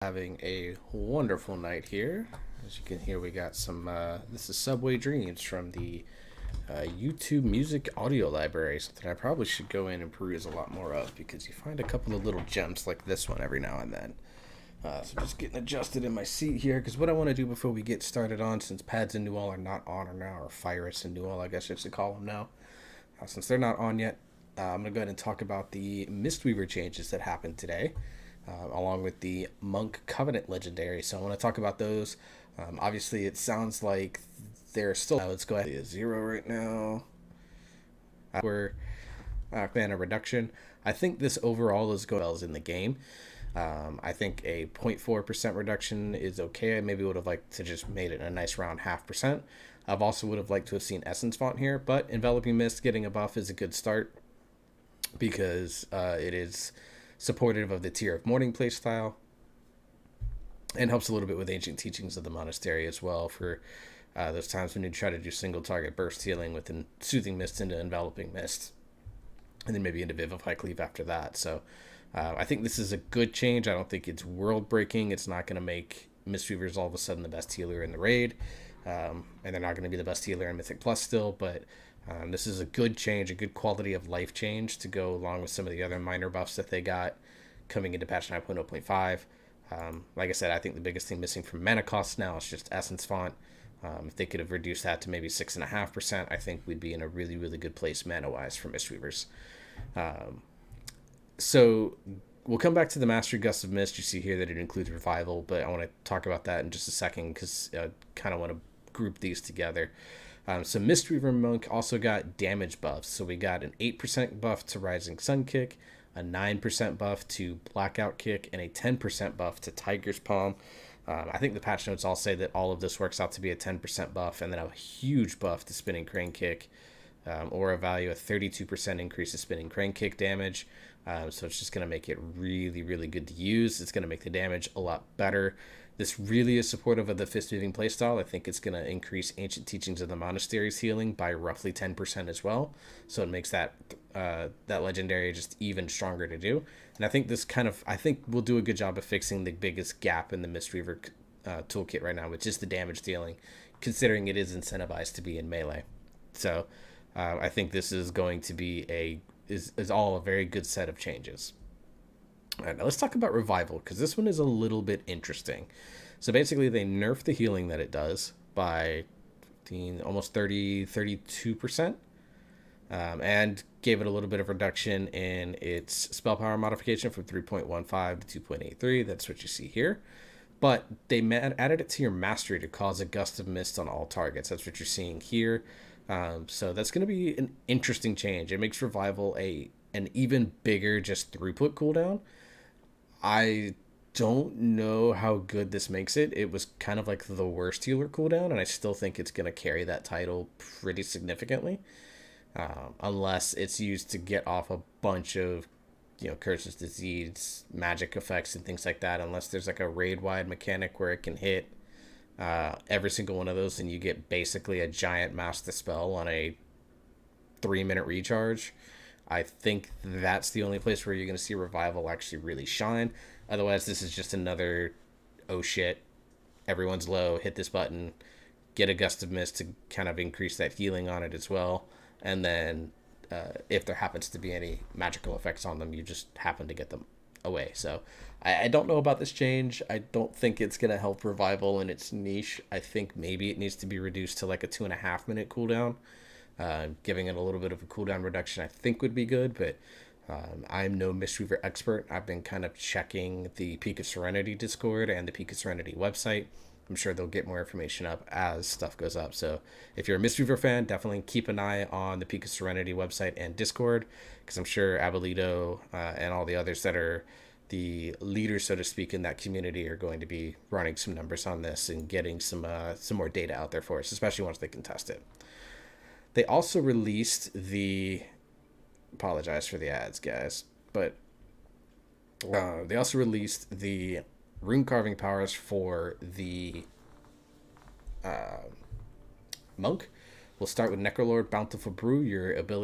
Having a wonderful night here. As you can hear, we got some. This is Subway Dreams from the YouTube Music Audio Library, something I probably should go in and peruse a lot more of because you find a couple of little gems like this one every now and then. So just getting adjusted in my seat here because what I want to do before we get started on, since Pads and Newell are not on or now, or Fyrus and Newell, I guess you should call them now, since they're not on yet, I'm going to go ahead and talk about the Mistweaver changes that happened today. Along with the Monk Covenant Legendary. So I want to talk about those. Obviously, it sounds like they're still. Let's go ahead. 0 right now. We're mana reduction. I think this overall is going well in the game. I think a 0.4% reduction is okay. I maybe would have liked to just made it a nice round 0.5%. I've also would have liked to have seen Essence Font here, but Enveloping Mist getting a buff is a good start because it is supportive of the Tier of Morning playstyle, and helps a little bit with Ancient Teachings of the Monastery as well for those times when you try to do single target burst healing with Soothing Mist into Enveloping Mist, and then maybe into Vivify Cleave after that. So I think this is a good change. I don't think it's world breaking. It's not going to make Mistweavers all of a sudden the best healer in the raid, and they're not going to be the best healer in Mythic Plus still, but this is a good change, a good quality of life change to go along with some of the other minor buffs that they got coming into patch 9.0.5. Like I said, I think the biggest thing missing from mana costs now is just Essence Font. If they could have reduced that to maybe 6.5%, I think we'd be in a really, really good place mana-wise for Mistweavers. So we'll come back to the Mastery Gust of Mist. You see here that it includes Revival, but I want to talk about that in just a second because I kind of want to group these together. So Mistweaver Monk also got damage buffs. So we got an 8% buff to Rising Sun Kick, a 9% buff to Blackout Kick, and a 10% buff to Tiger's Palm. I think the patch notes all say that all of this works out to be a 10% buff, and then a huge buff to Spinning Crane Kick, or a value of 32% increase to Spinning Crane Kick damage. So it's just going to make it really, really good to use. It's going to make the damage a lot better. This really is supportive of the fist moving playstyle. I think it's going to increase Ancient Teachings of the Monastery's healing by roughly 10% as well. So it makes that legendary just even stronger to do. And I think I think we'll do a good job of fixing the biggest gap in the Mistweaver toolkit right now, which is the damage dealing, considering it is incentivized to be in melee. So I think this is going to be is all a very good set of changes. All right, now let's talk about Revival, because this one is a little bit interesting. So basically, they nerfed the healing that it does by almost 32%, and gave it a little bit of reduction in its spell power modification from 3.15 to 2.83. That's what you see here. But they added it to your mastery to cause a gust of mist on all targets. That's what you're seeing here. So that's going to be an interesting change. It makes Revival an even bigger just throughput cooldown. I don't know how good this makes it. It was kind of like the worst healer cooldown, and I still think it's going to carry that title pretty significantly, unless it's used to get off a bunch of, curses, disease, magic effects, and things like that. Unless there's like a raid-wide mechanic where it can hit every single one of those, and you get basically a giant master spell on a 3-minute recharge. I think that's the only place where you're going to see Revival actually really shine. Otherwise, this is just another, oh shit, everyone's low, hit this button, get a Gust of Mist to kind of increase that healing on it as well. And then if there happens to be any magical effects on them, you just happen to get them away. So I don't know about this change. I don't think it's going to help Revival in its niche. I think maybe it needs to be reduced to like a 2.5-minute cooldown. Giving it a little bit of a cooldown reduction I think would be good, but I'm no Mistweaver expert. I've been kind of checking the Peak of Serenity Discord and the Peak of Serenity website. I'm sure they'll get more information up as stuff goes up. So if you're a Mistweaver fan, definitely keep an eye on the Peak of Serenity website and Discord, because I'm sure Abolito and all the others that are the leaders, so to speak, in that community are going to be running some numbers on this and getting some more data out there for us, especially once they can test it. They also released apologize for the ads, guys, but they also released the rune carving powers for the monk. We'll start with Necrolord Bountiful Brew, your ability